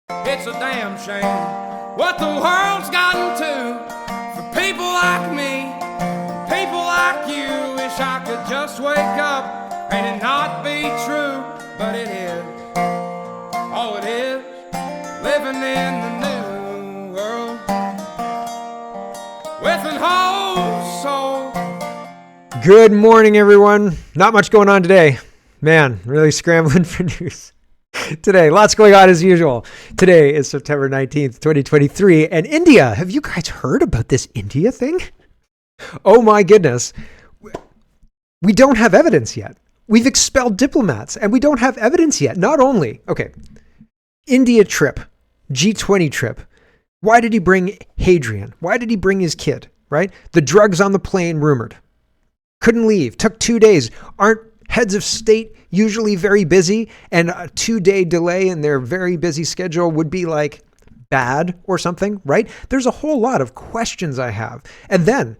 It's a damn shame what the world's gotten to for people like me, people like you. Wish I could just wake up and it not be true, but it is. Oh, it is living in the new world with an whole soul. Good morning, everyone. Not much going on today. Man, really scrambling for news. Today, lots going on as usual. Today is September 19th, 2023. And India, have you guys heard about this India thing? Oh my goodness. We don't have evidence yet. We've expelled diplomats and we don't have evidence yet. Not only, India trip, G20 trip. Why did he bring Hadrian? Why did he bring his kid, right? The drugs on the plane rumored. Couldn't leave, took 2 days. Aren't heads of state usually very busy, and a 2-day delay in their very busy schedule would be like bad or something, right? There's a whole lot of questions I have. And then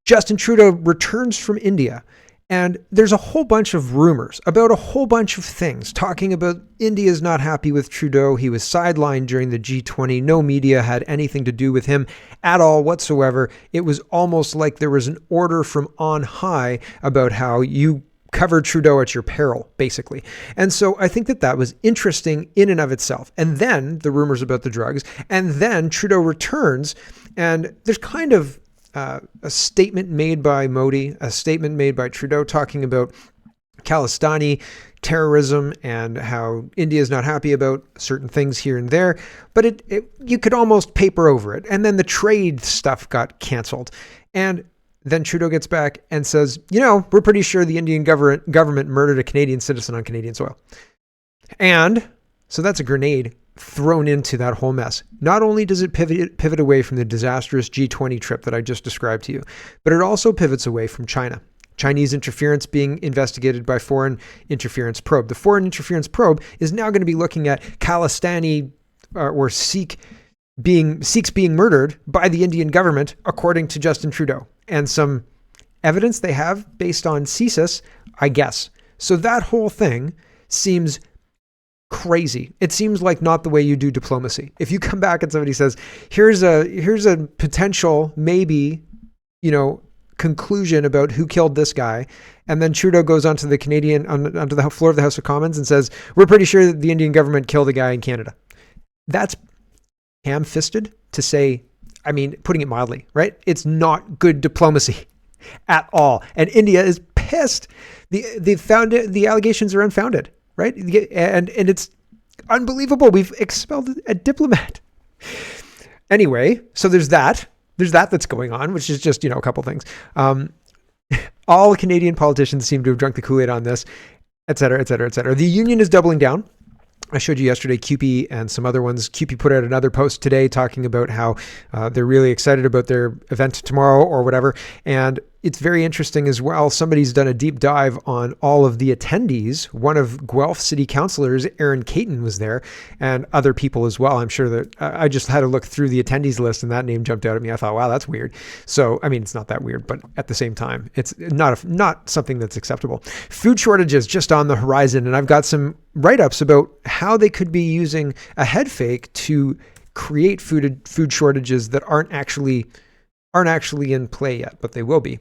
Justin Trudeau returns from India, and there's a whole bunch of rumors about a whole bunch of things talking about India's not happy with Trudeau. He was sidelined during the G20. No media had anything to do with him at all whatsoever. It was almost like there was an order from on high about how you cover Trudeau at your peril, basically. And so I think that was interesting in and of itself. And then the rumors about the drugs, and then Trudeau returns, and there's kind of a statement made by Modi, a statement made by Trudeau talking about Khalistani terrorism and how India is not happy about certain things here and there, but you could almost paper over it. And then the trade stuff got canceled. And then Trudeau gets back and says, we're pretty sure the Indian government murdered a Canadian citizen on Canadian soil. And so that's a grenade thrown into that whole mess. Not only does it pivot away from the disastrous G20 trip that I just described to you, but it also pivots away from China. Chinese interference being investigated by Foreign Interference Probe. The Foreign Interference Probe is now going to be looking at Khalistani or Sikhs being murdered by the Indian government, according to Justin Trudeau. And some evidence they have based on CSIS, I guess. So that whole thing seems crazy. It seems like not the way you do diplomacy. If you come back and somebody says, here's a potential, maybe, conclusion about who killed this guy, and then Trudeau goes onto the floor of the House of Commons and says, we're pretty sure that the Indian government killed a guy in Canada. That's ham-fisted to say, putting it mildly, right? It's not good diplomacy at all. And India is pissed. The allegations are unfounded, right? And it's unbelievable. We've expelled a diplomat. Anyway, so there's that. There's that's going on, which is just, a couple things. All Canadian politicians seem to have drunk the Kool-Aid on this, et cetera, et cetera, et cetera. The union is doubling down. I showed you yesterday CUPE and some other ones. CUPE put out another post today talking about how they're really excited about their event tomorrow or whatever. And it's very interesting as well. Somebody's done a deep dive on all of the attendees. One of Guelph City Councillors, Aaron Caton, was there, and other people as well. I'm sure that I just had to look through the attendees list and that name jumped out at me. I thought, wow, that's weird. So, it's not that weird, but at the same time, it's not something that's acceptable. Food shortages just on the horizon. And I've got some write-ups about how they could be using a head fake to create food shortages that aren't actually in play yet, but they will be.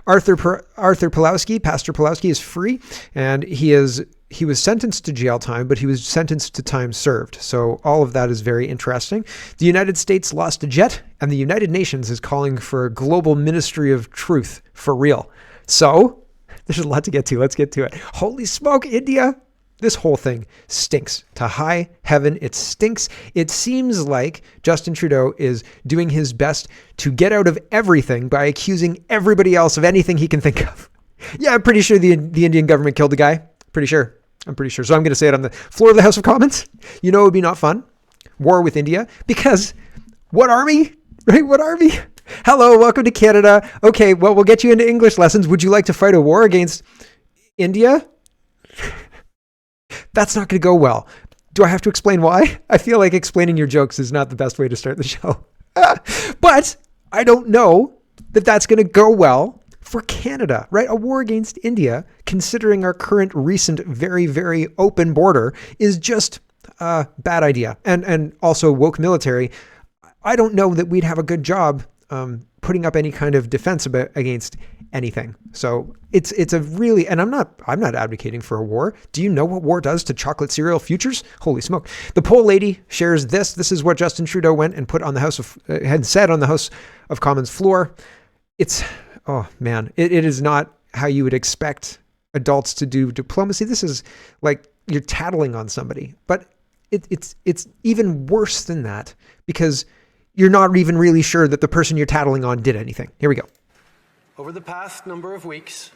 Pastor Pawlowski is free, and he was sentenced to jail time, but he was sentenced to time served. So all of that is very interesting. The United States lost a jet, and the United Nations is calling for a global ministry of truth for real. So there's a lot to get to. Let's get to it. Holy smoke, India. This whole thing stinks to high heaven. It stinks. It seems like Justin Trudeau is doing his best to get out of everything by accusing everybody else of anything he can think of. Yeah, I'm pretty sure the Indian government killed the guy. Pretty sure. I'm pretty sure. So I'm going to say it on the floor of the House of Commons. It would be not fun. War with India. Because what army? Right? What army? Hello, welcome to Canada. Okay, well, we'll get you into English lessons. Would you like to fight a war against India? That's not going to go well. Do I have to explain why? I feel like explaining your jokes is not the best way to start the show. But I don't know that that's going to go well for Canada, right? A war against India, considering our current recent very, very open border, is just bad idea. And also woke military. I don't know that we'd have a good job putting up any kind of defense against anything. So it's a really, and I'm not advocating for a war. Do you know what war does to chocolate cereal futures? Holy smoke. The poll lady shares this. This is what Justin Trudeau went and put on the had said on the House of Commons floor. Oh man, it is not how you would expect adults to do diplomacy. This is like you're tattling on somebody, but it's even worse than that because you're not even really sure that the person you're tattling on did anything. Here we go. Over the past number of weeks,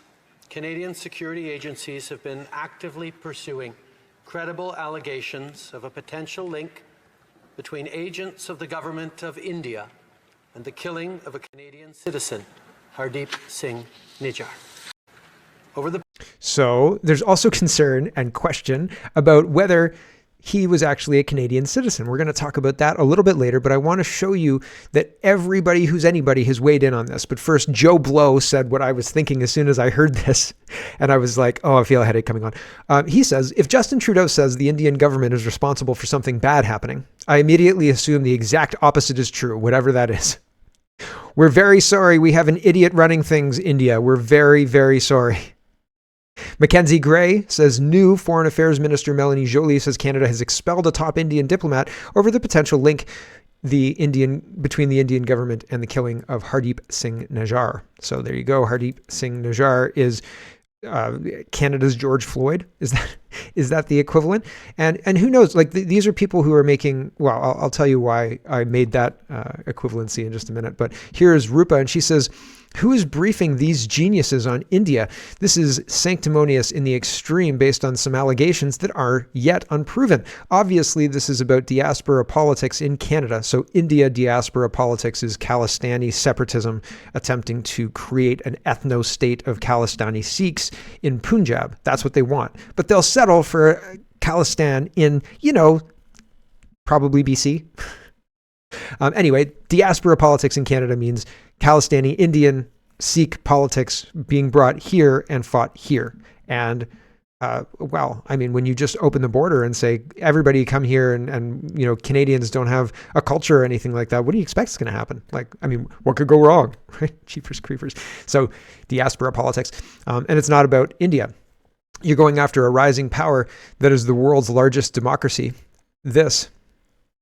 Canadian security agencies have been actively pursuing credible allegations of a potential link between agents of the government of India and the killing of a Canadian citizen, Hardeep Singh Nijjar. So there's also concern and question about whether he was actually a Canadian citizen. We're going to talk about that a little bit later, but I want to show you that everybody who's anybody has weighed in on this. But first, Joe Blow said what I was thinking as soon as I heard this, and I was like, oh, I feel a headache coming on. He says, if Justin Trudeau says the Indian government is responsible for something bad happening, I immediately assume the exact opposite is true, whatever that is. We're very sorry we have an idiot running things, India. We're very, very sorry. Mackenzie Gray says new Foreign Affairs Minister Melanie Joly says Canada has expelled a top Indian diplomat over the potential link between the Indian government and the killing of Hardeep Singh Nijjar. So there you go. Hardeep Singh Nijjar is Canada's George Floyd. Is that the equivalent? And who knows? Like these are people who are making. Well, I'll tell you why I made that equivalency in just a minute. But here is Rupa, and she says, who is briefing these geniuses on India? This is sanctimonious in the extreme based on some allegations that are yet unproven. Obviously, this is about diaspora politics in Canada. So India diaspora politics is Khalistani separatism attempting to create an ethno-state of Khalistani Sikhs in Punjab. That's what they want. But they'll settle for Khalistan in, probably BC. Anyway, diaspora politics in Canada means Khalistani Indian Sikh politics being brought here and fought here. And, when you just open the border and say, everybody come here and Canadians don't have a culture or anything like that, what do you expect is going to happen? What could go wrong, right? Jeepers creepers. So diaspora politics. And it's not about India. You're going after a rising power that is the world's largest democracy. This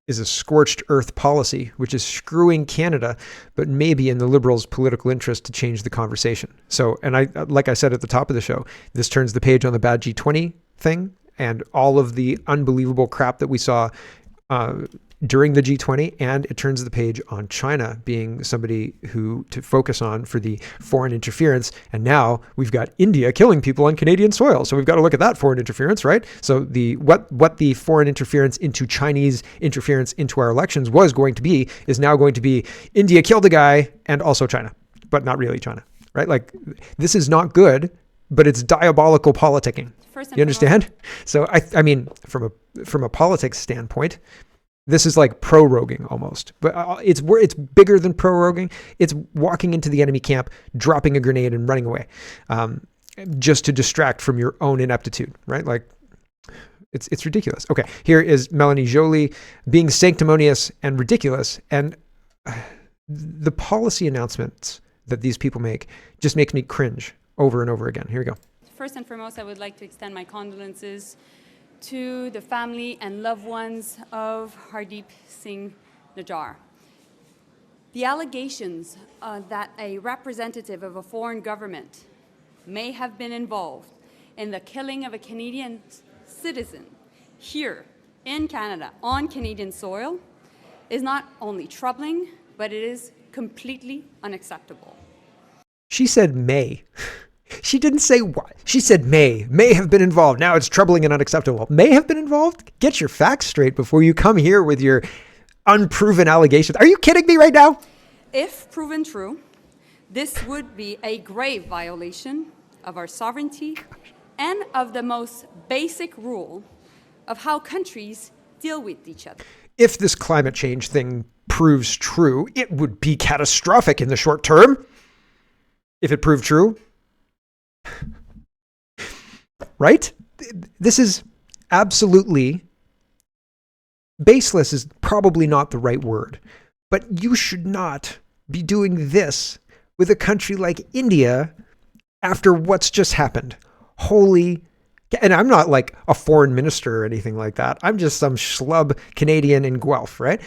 is a scorched earth policy, which is screwing Canada, but maybe in the Liberals' political interest to change the conversation. So, and like I said at the top of the show, this turns the page on the bad G20 thing and all of the unbelievable crap that we saw during the G20, and it turns the page on China being somebody who to focus on for the foreign interference. And now we've got India killing people on Canadian soil. So we've got to look at that foreign interference, right? So what the foreign interference into Chinese interference into our elections was going to be is now going to be India killed a guy and also China, but not really China, right? Like this is not good, but it's diabolical politicking. You understand? So I mean, from a politics standpoint, this is like proroguing almost, but it's bigger than proroguing. It's walking into the enemy camp, dropping a grenade and running away, just to distract from your own ineptitude, right? Like it's ridiculous. Okay, here is Melanie Joly being sanctimonious and ridiculous, and the policy announcements that these people make just makes me cringe over and over again. Here we go. First and foremost, I would like to extend my condolences to the family and loved ones of Hardeep Singh Nijjar. The allegations that a representative of a foreign government may have been involved in the killing of a Canadian citizen here in Canada on Canadian soil is not only troubling, but it is completely unacceptable. She said may. She didn't say what. She said may have been involved. Now it's troubling and unacceptable. May have been involved? Get your facts straight before you come here with your unproven allegations. Are you kidding me right now? If proven true, this would be a grave violation of our sovereignty and of the most basic rule of how countries deal with each other. If this climate change thing proves true, it would be catastrophic in the short term. If it proved true, right? This is absolutely baseless is probably not the right word, but you should not be doing this with a country like India after what's just happened. Holy, and I'm not like a foreign minister or anything like that. I'm just some schlub Canadian in Guelph, right?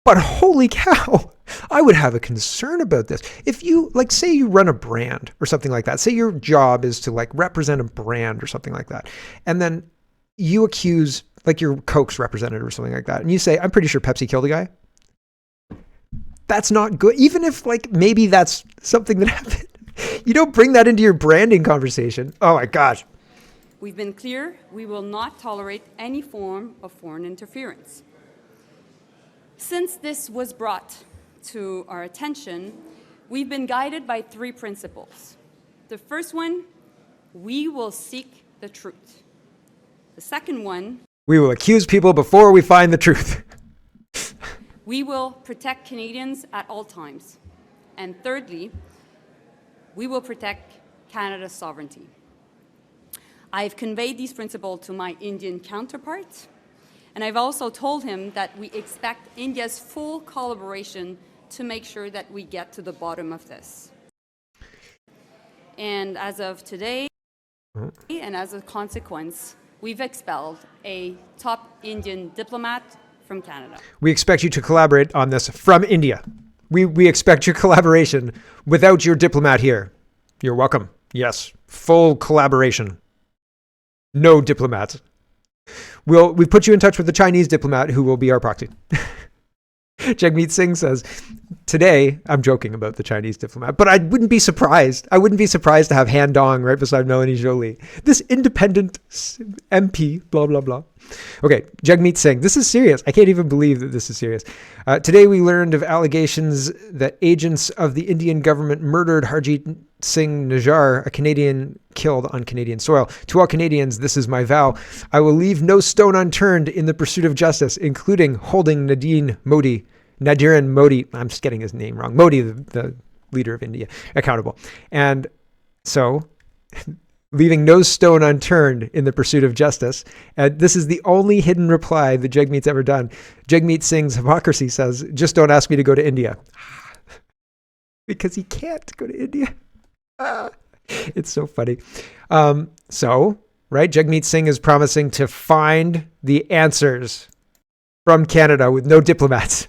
But holy cow, I would have a concern about this. If you, like, say you run a brand or something like that, say your job is to like represent a brand or something like that, and then you accuse, like, your Coke's representative or something like that, and you say, I'm pretty sure Pepsi killed a guy. That's not good. Even if, like, maybe that's something that happened. You don't bring that into your branding conversation. Oh my gosh. We've been clear, we will not tolerate any form of foreign interference. Since this was brought to our attention, we've been guided by 3 principles. The first one, we will seek the truth. The second one, we will accuse people before we find the truth. we will protect Canadians at all times. And thirdly, we will protect Canada's sovereignty. I've conveyed these principles to my Indian counterpart, and I've also told him that we expect India's full collaboration to make sure that we get to the bottom of this. And as of today, and as a consequence, we've expelled a top Indian diplomat from Canada. We expect you to collaborate on this from India. We expect your collaboration without your diplomat here. You're welcome. Yes, full collaboration. No diplomats. We put you in touch with the Chinese diplomat who will be our proxy. Jagmeet Singh says, today, I'm joking about the Chinese diplomat, but I wouldn't be surprised. I wouldn't be surprised to have Han Dong right beside Melanie Joly. This independent MP, blah, blah, blah. Okay, Jagmeet Singh, this is serious. I can't even believe that this is serious. Today, we learned of allegations that agents of the Indian government murdered Harjit Singh Najjar, a Canadian killed on Canadian soil. To all Canadians, this is my vow. I will leave no stone unturned in the pursuit of justice, including holding Narendra Modi, I'm just getting his name wrong, Modi, the leader of India, accountable. And so, leaving no stone unturned in the pursuit of justice. This is the only hidden reply that Jagmeet's ever done. Jagmeet Singh's hypocrisy says, just don't ask me to go to India. Because he can't go to India. It's so funny. Right, Jagmeet Singh is promising to find the answers from Canada with no diplomats.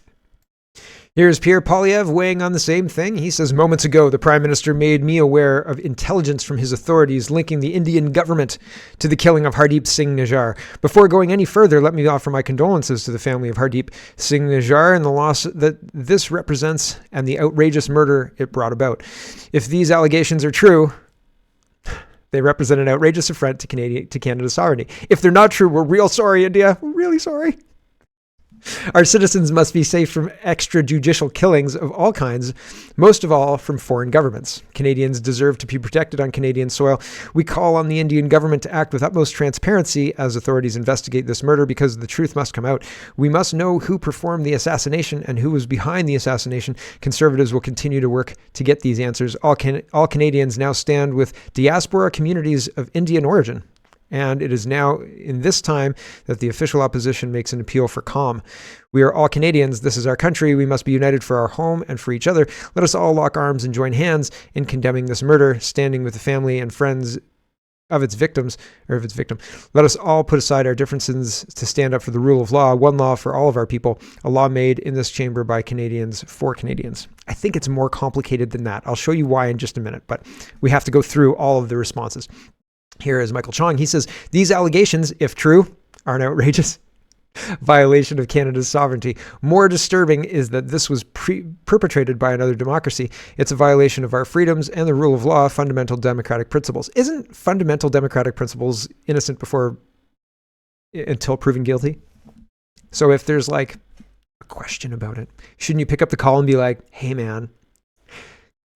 Here's Pierre Poilievre weighing on the same thing. He says, moments ago, the Prime Minister made me aware of intelligence from his authorities linking the Indian government to the killing of Hardeep Singh Najjar. Before going any further, let me offer my condolences to the family of Hardeep Singh Najjar and the loss that this represents and the outrageous murder it brought about. If these allegations are true, they represent an outrageous affront to Canada's sovereignty. If they're not true, we're real sorry, India. We're really sorry. Our citizens must be safe from extrajudicial killings of all kinds, most of all from foreign governments. Canadians deserve to be protected on Canadian soil. We call on the Indian government to act with utmost transparency as authorities investigate this murder because the truth must come out. We must know who performed the assassination and who was behind the assassination. Conservatives will continue to work to get these answers. All Canadians now stand with diaspora communities of Indian origin. And it is now in this time that the official opposition makes an appeal for calm. We are all Canadians. This is our country. We must be united for our home and for each other. Let us all lock arms and join hands in condemning this murder, standing with the family and friends of its victims, or of its victim. Let us all put aside our differences to stand up for the rule of law, one law for all of our people, a law made in this chamber by Canadians for Canadians. I think it's more complicated than that. I'll show you why in just a minute, but we have to go through all of the responses. Here is Michael Chong. He says, these allegations, if true, are an outrageous violation of Canada's sovereignty. More disturbing is that this was perpetrated by another democracy. It's a violation of our freedoms and the rule of law, fundamental democratic principles. Isn't fundamental democratic principles innocent until proven guilty? So if there's like a question about it, shouldn't you pick up the call and be like, hey man,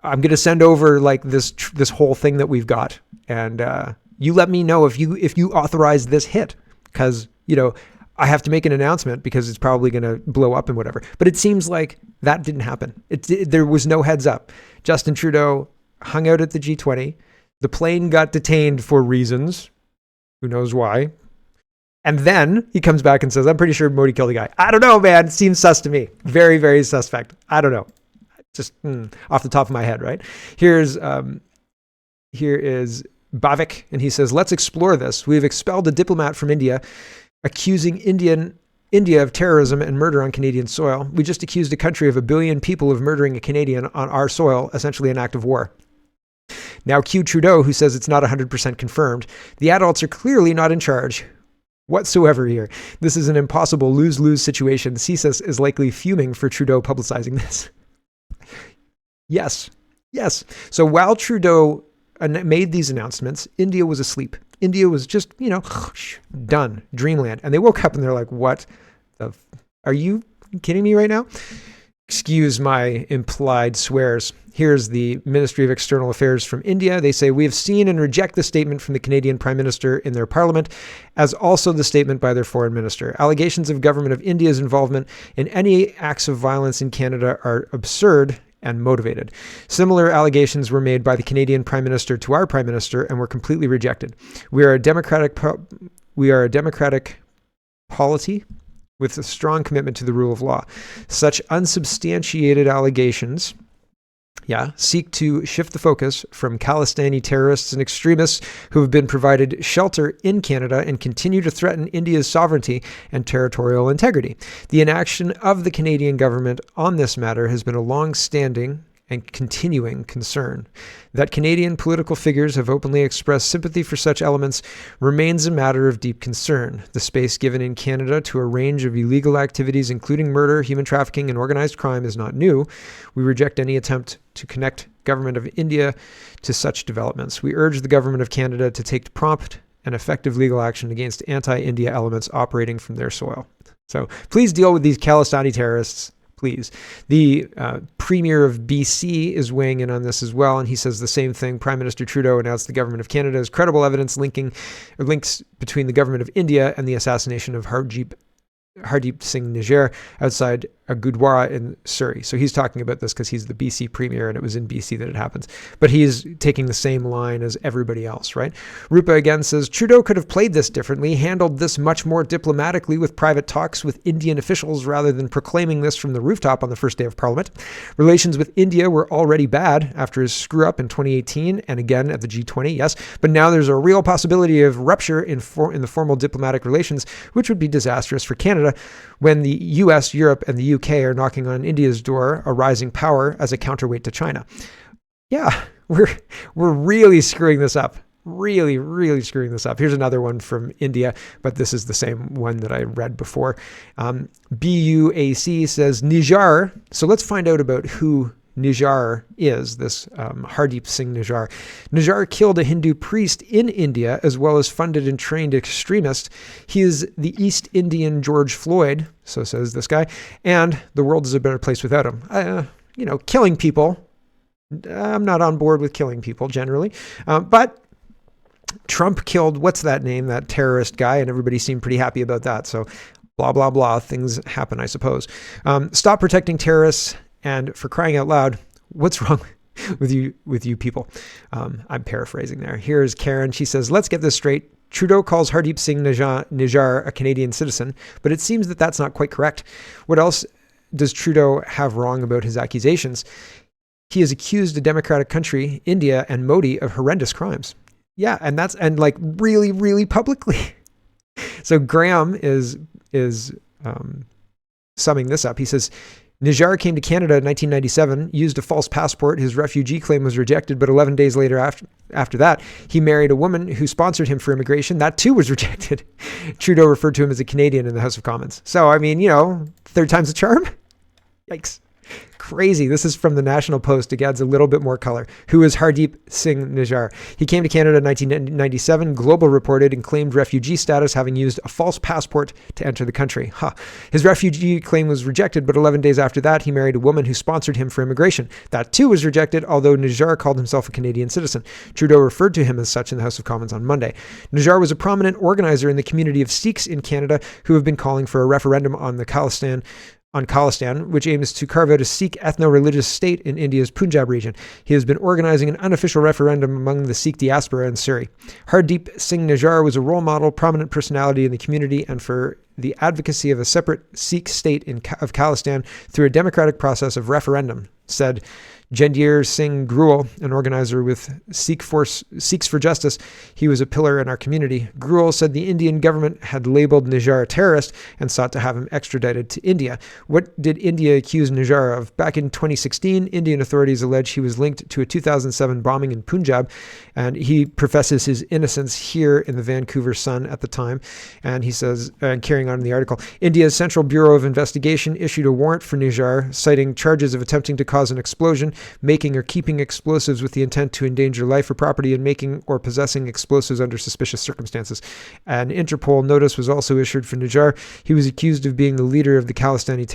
I'm going to send over like this whole thing that we've got. And, you let me know if you authorize this hit, because, I have to make an announcement because it's probably going to blow up and whatever. But it seems like that didn't happen. There was no heads up. Justin Trudeau hung out at the G20. The plane got detained for reasons. Who knows why? And then he comes back and says, I'm pretty sure Modi killed a guy. I don't know, man. Seems sus to me. Very, very suspect. I don't know. Just off the top of my head, right? Here is Bhavik, and he says, let's explore this. We've expelled a diplomat from India, accusing India of terrorism and murder on Canadian soil. We just accused a country of 1 billion people of murdering a Canadian on our soil, essentially an act of war. Now cue Trudeau, who says it's not 100% confirmed. The adults are clearly not in charge whatsoever here. This is an impossible lose-lose situation. CSIS is likely fuming for Trudeau publicizing this. Yes. So while Trudeau made these announcements, India was asleep. India was just, done. Dreamland. And they woke up and they're like, what are you kidding me right now? Excuse my implied swears. Here's the Ministry of External Affairs from India. They say, we have seen and reject the statement from the Canadian Prime Minister in their parliament, as also the statement by their foreign minister. Allegations of government of India's involvement in any acts of violence in Canada are absurd and motivated. Similar allegations were made by the Canadian Prime Minister to our Prime Minister and were completely rejected. We are a democratic polity with a strong commitment to the rule of law. Such unsubstantiated allegations seek to shift the focus from Khalistani terrorists and extremists who have been provided shelter in Canada and continue to threaten India's sovereignty and territorial integrity. The inaction of the Canadian government on this matter has been a long-standing and continuing concern. That Canadian political figures have openly expressed sympathy for such elements remains a matter of deep concern. The space given in Canada to a range of illegal activities, including murder, human trafficking, and organized crime, is not new. We reject any attempt to connect government of India to such developments. We urge the government of Canada to take prompt and effective legal action against anti-India elements operating from their soil. So please deal with these Khalistani terrorists. Please. The Premier of BC is weighing in on this as well, and he says the same thing. Prime Minister Trudeau announced the government of Canada has credible evidence links between the government of India and the assassination of Hardeep Singh Nijjar outside a Gurdwara in Surrey. So he's talking about this because he's the BC Premier and it was in BC that it happens. But he's taking the same line as everybody else, right? Rupa again says, Trudeau could have played this differently, handled this much more diplomatically with private talks with Indian officials rather than proclaiming this from the rooftop on the first day of Parliament. Relations with India were already bad after his screw-up in 2018 and again at the G20, yes. But now there's a real possibility of rupture in the formal diplomatic relations, which would be disastrous for Canada when the US, Europe, and the UK are knocking on India's door, a rising power as a counterweight to China. Yeah, we're really screwing this up. Really, really screwing this up. Here's another one from India, but this is the same one that I read before. BUAC says Nijjar. So let's find out about who Nijjar is, this Hardeep Singh Nijjar. Nijjar killed a Hindu priest in India, as well as funded and trained extremists. He is the East Indian George Floyd, so says this guy, and the world is a better place without him. Killing people. I'm not on board with killing people generally, but Trump killed, what's that name, that terrorist guy, and everybody seemed pretty happy about that. So blah, blah, blah. Things happen, I suppose. Stop protecting terrorists. And for crying out loud, what's wrong with you people? I'm paraphrasing there. Here's Karen. She says, let's get this straight. Trudeau calls Hardeep Singh Nijjar a Canadian citizen, but it seems that that's not quite correct. What else does Trudeau have wrong about his accusations? He has accused a democratic country, India, and Modi of horrendous crimes. Yeah, and like really, really publicly. So Graham is summing this up. He says, Nijjar came to Canada in 1997, used a false passport. His refugee claim was rejected, but 11 days later after that, he married a woman who sponsored him for immigration. That too was rejected. Trudeau referred to him as a Canadian in the House of Commons. So, I mean, third time's a charm. Yikes. Crazy. This is from the National Post. It adds a little bit more color. Who is Hardeep Singh Nijjar? He came to Canada in 1997. Global reported and claimed refugee status, having used a false passport to enter the country. His refugee claim was rejected, but 11 days after that, he married a woman who sponsored him for immigration. That too was rejected, although Nijjar called himself a Canadian citizen. Trudeau referred to him as such in the House of Commons on Monday. Nijjar was a prominent organizer in the community of Sikhs in Canada who have been calling for a referendum on on Khalistan, which aims to carve out a Sikh ethno-religious state in India's Punjab region. He has been organizing an unofficial referendum among the Sikh diaspora in Surrey. Hardeep Singh Nijjar was a role model, prominent personality in the community and for the advocacy of a separate Sikh state of Khalistan through a democratic process of referendum, said Jendir Singh Gruel, an organizer with Sikhs for Justice. He was a pillar in our community. Gruel said the Indian government had labeled Nijjar a terrorist and sought to have him extradited to India. What did India accuse Nijjar of? Back in 2016, Indian authorities allege he was linked to a 2007 bombing in Punjab, and he professes his innocence here in the Vancouver Sun at the time. And he says, carrying on in the article, India's Central Bureau of Investigation issued a warrant for Nijjar, citing charges of attempting to cause an explosion, making or keeping explosives with the intent to endanger life or property, and making or possessing explosives under suspicious circumstances. An Interpol notice was also issued for Nijjar. He was accused of being the leader of the Khalistani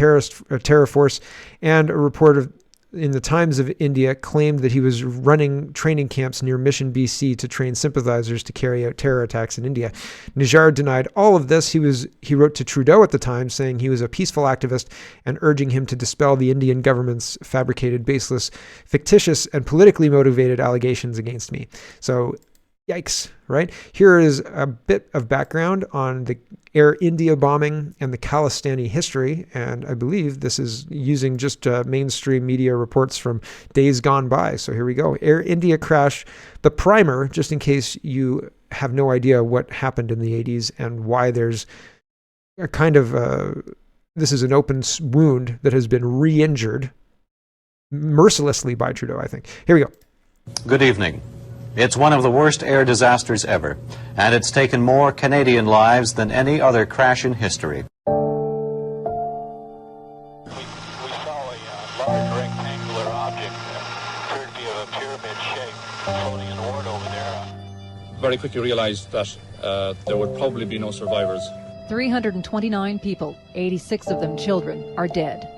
terror force, and a report in the Times of India claimed that he was running training camps near Mission, BC to train sympathizers to carry out terror attacks in India. Nijjar denied all of this. He wrote to Trudeau at the time saying he was a peaceful activist and urging him to dispel the Indian government's fabricated, baseless, fictitious, and politically motivated allegations against me. So, yikes, right? Here is a bit of background on the Air India bombing and the Khalistani history, and I believe this is using just mainstream media reports from days gone by. So here we go. Air India crash, the primer, just in case you have no idea what happened in the 80s and why there's a kind of, this is an open wound that has been re-injured mercilessly by Trudeau, I think. Here we go. Good evening. It's one of the worst air disasters ever, and it's taken more Canadian lives than any other crash in history. We saw a large rectangular object that appeared to be of a pyramid shape floating in the water over there. Very quickly realized that there would probably be no survivors. 329 people, 86 of them children, are dead.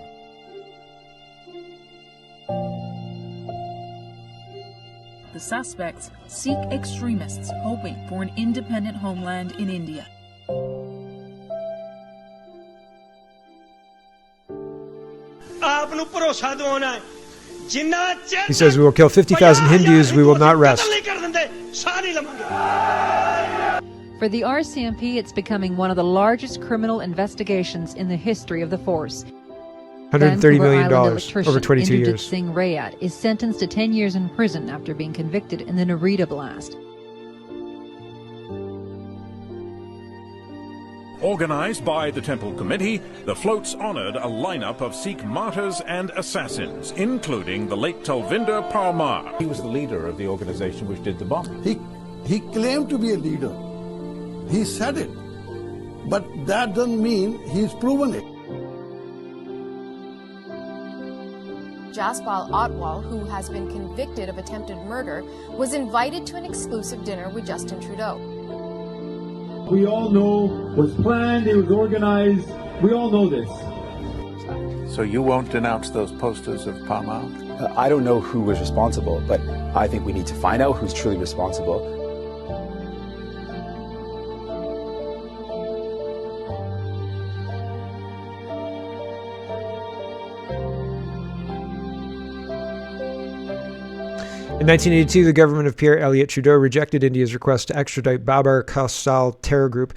The suspects, Sikh extremists hoping for an independent homeland in India. He says, we will kill 50,000 Hindus, we will not rest. For the RCMP, it's becoming one of the largest criminal investigations in the history of the force. $130 million electrician over 22 Indrajit years. Singh Rayat is sentenced to 10 years in prison after being convicted in the Narita blast. Organized by the Temple Committee, the floats honored a lineup of Sikh martyrs and assassins, including the late Talvinder Parmar. He was the leader of the organization which did the bombing. He claimed to be a leader. He said it. But that doesn't mean he's proven it. Jaspal Otwal, who has been convicted of attempted murder, was invited to an exclusive dinner with Justin Trudeau. We all know it was planned, it was organized. We all know this. So you won't denounce those posters of Parmar? I don't know who was responsible, but I think we need to find out who's truly responsible. In 1982, the government of Pierre Elliott Trudeau rejected India's request to extradite Babar Khasal terror group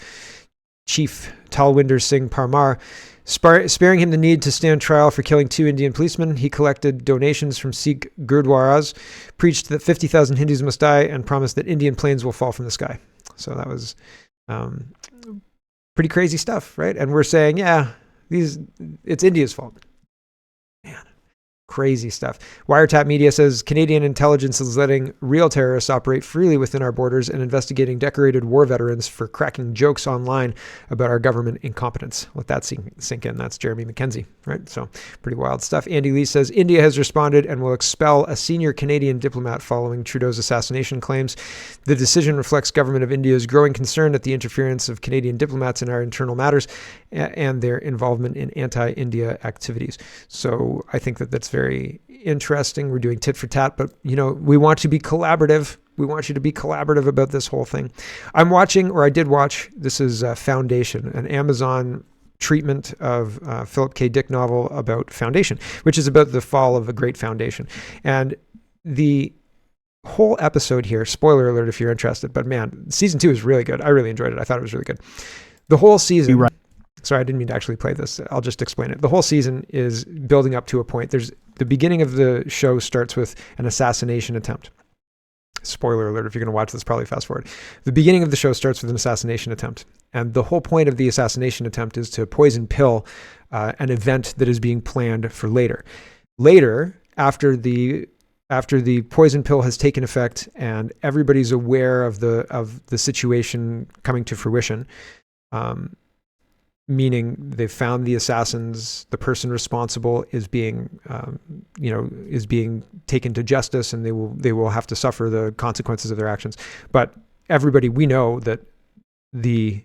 chief Talwinder Singh Parmar, sparing him the need to stand trial for killing 2 Indian policemen. He collected donations from Sikh gurdwaras, preached that 50,000 Hindus must die, and promised that Indian planes will fall from the sky. So that was pretty crazy stuff, right? And we're saying, yeah, it's India's fault. Man. Crazy stuff. Wiretap Media says Canadian intelligence is letting real terrorists operate freely within our borders and investigating decorated war veterans for cracking jokes online about our government incompetence. Let that sink in. That's Jeremy McKenzie, right? So pretty wild stuff. Andy Lee says India has responded and will expel a senior Canadian diplomat following Trudeau's assassination claims. The decision reflects government of India's growing concern at the interference of Canadian diplomats in our internal matters and their involvement in anti-India activities. So I think that that's very interesting. We're doing tit for tat, but we want to be collaborative. We want you to be collaborative about this whole thing. I did watch, this is Foundation, an Amazon treatment of Philip K. Dick novel about foundation, which is about the fall of a great foundation. And the whole episode here, spoiler alert if you're interested, but man, season 2 is really good. I really enjoyed it. I thought it was really good. The whole season, sorry, I didn't mean to actually play this. I'll just explain it. The whole season is building up to a point. There's the beginning of the show starts with an assassination attempt. Spoiler alert, if you're going to watch this, probably fast forward. The beginning of the show starts with an assassination attempt. And the whole point of the assassination attempt is to poison pill an event that is being planned for later. Later, after the poison pill has taken effect and everybody's aware of the situation coming to fruition, meaning they've found the assassins, the person responsible is being taken to justice, and they will have to suffer the consequences of their actions. But everybody, we know that the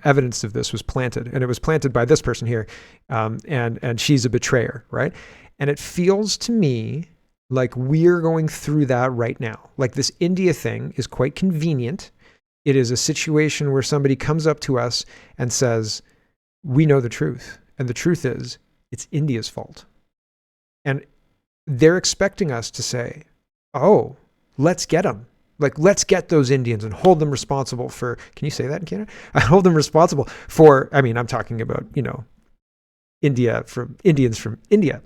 evidence of this was planted, and it was planted by this person here, and she's a betrayer, right? And it feels to me like we're going through that right now. Like this India thing is quite convenient. It is a situation where somebody comes up to us and says, we know the truth. And the truth is, it's India's fault. And they're expecting us to say, oh, let's get them. Like, let's get those Indians and hold them responsible for, can you say that in Canada? Hold them responsible for, I mean, I'm talking about, Indians from India.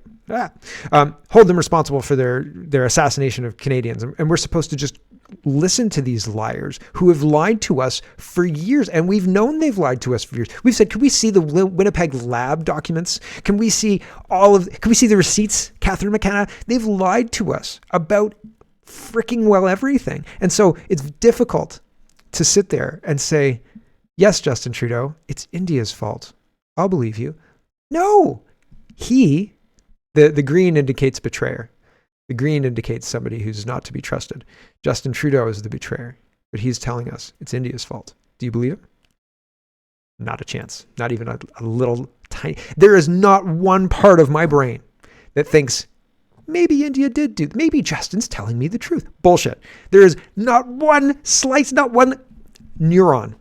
Hold them responsible for their assassination of Canadians. And we're supposed to just listen to these liars who have lied to us for years. And we've known they've lied to us for years. We've said, can we see the Winnipeg lab documents? Can we see the receipts, Catherine McKenna? They've lied to us about freaking well everything. And so it's difficult to sit there and say, yes, Justin Trudeau, it's India's fault. I'll believe you. No, the green indicates betrayer. The green indicates somebody who's not to be trusted. Justin Trudeau is the betrayer, but he's telling us it's India's fault. Do you believe him? Not a chance. Not even a little tiny. There is not one part of my brain that thinks maybe India did do, maybe Justin's telling me the truth. Bullshit. There is not one slice, not one neuron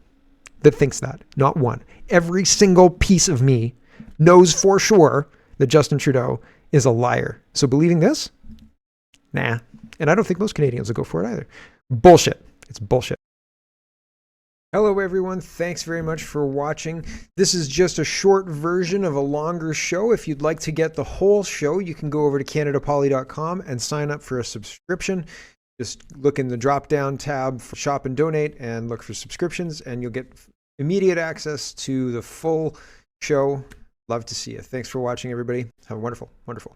that thinks that. Not one. Every single piece of me knows for sure that Justin Trudeau is a liar. So believing this? Nah. And I don't think most Canadians will go for it either. Bullshit. It's bullshit. Hello, everyone. Thanks very much for watching. This is just a short version of a longer show. If you'd like to get the whole show, you can go over to CanadaPoly.com and sign up for a subscription. Just look in the drop-down tab for Shop and Donate and look for subscriptions, and you'll get immediate access to the full show. Love to see you. Thanks for watching, everybody. Have a wonderful, wonderful